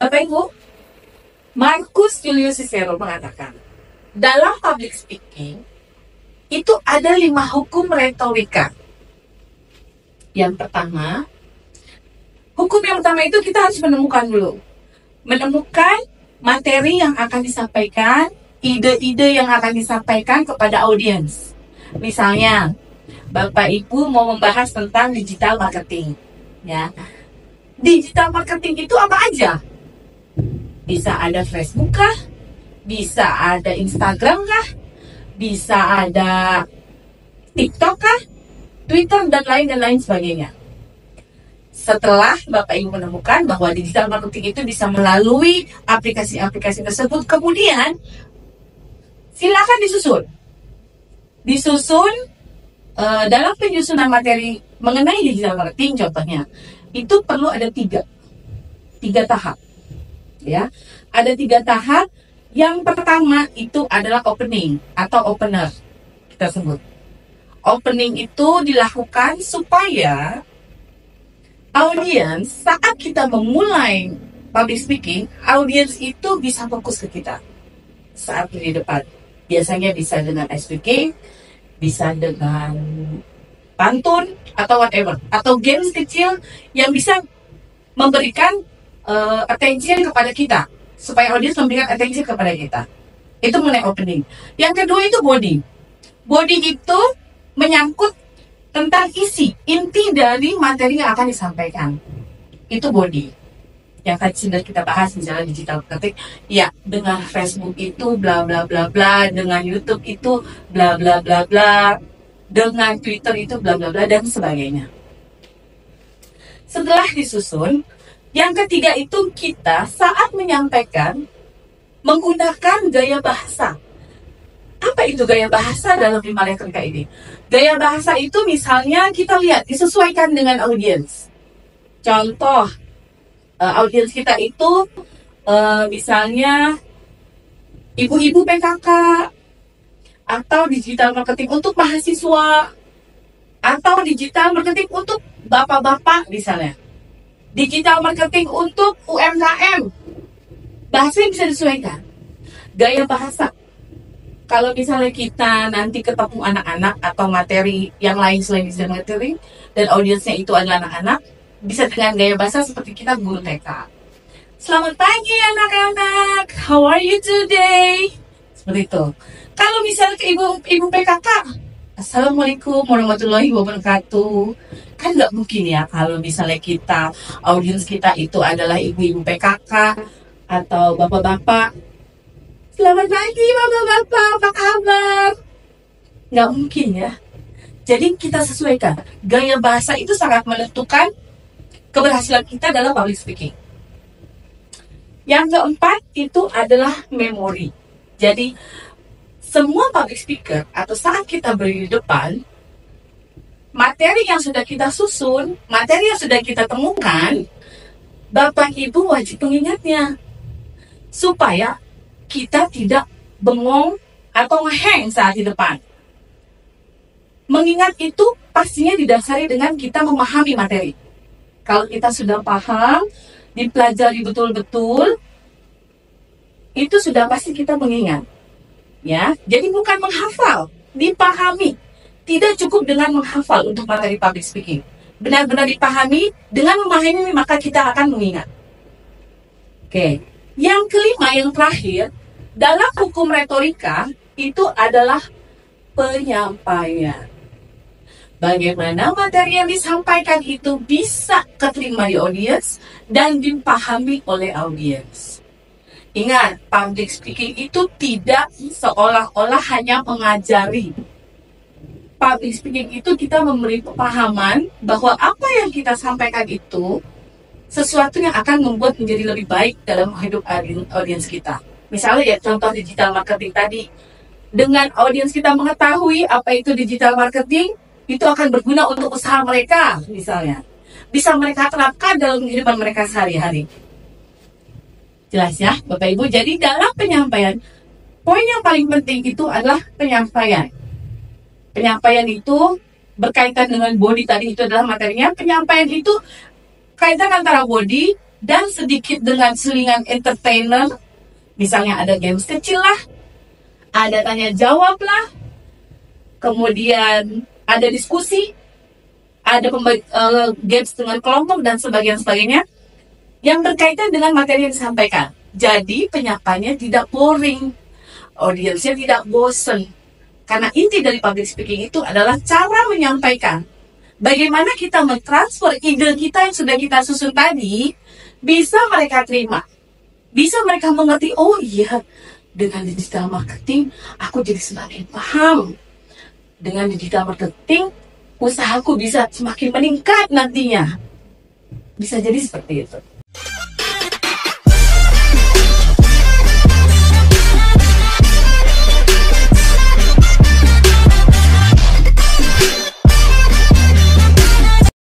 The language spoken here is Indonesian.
Bapak Ibu, Marcus Julius Cicero mengatakan, dalam public speaking, itu ada 5 hukum retorika. Yang pertama, hukum yang pertama itu kita harus menemukan dulu. Menemukan materi yang akan disampaikan, ide-ide yang akan disampaikan kepada audiens. Misalnya, Bapak Ibu mau membahas tentang digital marketing. Ya, digital marketing itu apa aja? Bisa ada Facebook kah? Bisa ada Instagram kah? Bisa ada TikTok kah? Twitter dan lain sebagainya. Setelah Bapak Ibu menemukan bahwa digital marketing itu bisa melalui aplikasi-aplikasi tersebut, kemudian silakan disusun dalam penyusunan materi mengenai digital marketing. Contohnya itu perlu ada tiga tahap, ya. Ada 3 tahap. Yang pertama itu adalah opening atau opener, kita sebut. Opening itu dilakukan supaya audiens saat kita memulai public speaking, audiens itu bisa fokus ke kita saat di depan. Biasanya bisa dengan speaking, bisa dengan pantun atau whatever, atau games kecil yang bisa memberikan attention kepada kita, supaya audiens memberikan attention kepada kita. Itu mengenai opening. Yang kedua itu body. Body itu menyangkut tentang isi, inti dari materi yang akan disampaikan. Itu body. Yang tadi sudah kita bahas, misalnya digital marketing, ya dengan Facebook itu bla bla bla bla, dengan YouTube itu bla bla bla bla, dengan Twitter itu bla bla bla dan sebagainya. Setelah disusun, yang ketiga itu kita saat menyampaikan menggunakan gaya bahasa. Apa itu gaya bahasa dalam 5 retorika ini? Gaya bahasa itu misalnya kita lihat disesuaikan dengan audiens. Contoh, audiens kita itu misalnya ibu-ibu PKK, atau digital marketing untuk mahasiswa, atau digital marketing untuk bapak-bapak misalnya. Digital marketing untuk UMKM. Bahasanya bisa disesuaikan. Gaya bahasa. Kalau misalnya kita nanti ketemu anak-anak atau materi yang lain selain digital marketing, dan audiensnya itu adalah anak-anak, bisa dengan gaya bahasa seperti kita guru TK. Selamat pagi anak-anak, how are you today? Seperti itu. Kalau misalnya ke ibu PKK, Assalamualaikum warahmatullahi wabarakatuh. Kan nggak mungkin ya kalau misalnya kita, audiens kita itu adalah ibu-ibu PKK atau bapak-bapak. Selamat pagi bapak-bapak, apa kabar? Nggak mungkin ya. Jadi kita sesuaikan. Gaya bahasa itu sangat menentukan keberhasilan kita dalam public speaking. Yang keempat itu adalah memori. Jadi semua public speaker atau saat kita berdiri di depan, materi yang sudah kita susun, materi yang sudah kita temukan, Bapak Ibu wajib mengingatnya supaya kita tidak bengong atau ngeheng saat di depan. Mengingat itu pastinya didasari dengan kita memahami materi. Kalau kita sudah paham, dipelajari betul-betul, itu sudah pasti kita mengingat. Ya, jadi bukan menghafal, dipahami. Tidak cukup dengan menghafal untuk materi public speaking. Benar-benar dipahami, dengan memahami maka kita akan mengingat. Oke. Yang kelima, yang terakhir, dalam hukum retorika itu adalah penyampaian. Bagaimana materi yang disampaikan itu bisa keterima di audiens dan dipahami oleh audiens. Ingat, public speaking itu tidak seolah-olah hanya mengajari. Public speaking itu kita memberi pemahaman bahwa apa yang kita sampaikan itu sesuatu yang akan membuat menjadi lebih baik dalam hidup audiens kita. Misalnya ya contoh digital marketing tadi, dengan audiens kita mengetahui apa itu digital marketing, itu akan berguna untuk usaha mereka misalnya. Bisa mereka terapkan dalam kehidupan mereka sehari-hari. Jelas ya Bapak Ibu, jadi dalam penyampaian, poin yang paling penting itu adalah penyampaian. Penyampaian itu berkaitan dengan body tadi, itu adalah materinya. Penyampaian itu kaitan antara body dan sedikit dengan selingan entertainer. Misalnya ada games kecil lah, ada tanya jawab lah, kemudian ada diskusi, ada games dengan kelompok dan sebagainya yang berkaitan dengan materi yang disampaikan. Jadi penyampaiannya tidak boring, audiensnya tidak bosen. Karena inti dari public speaking itu adalah cara menyampaikan. Bagaimana kita mentransfer ide kita yang sudah kita susun tadi, bisa mereka terima. Bisa mereka mengerti, oh iya, dengan digital marketing, aku jadi semakin paham. Dengan digital marketing, usahaku bisa semakin meningkat nantinya. Bisa jadi seperti itu.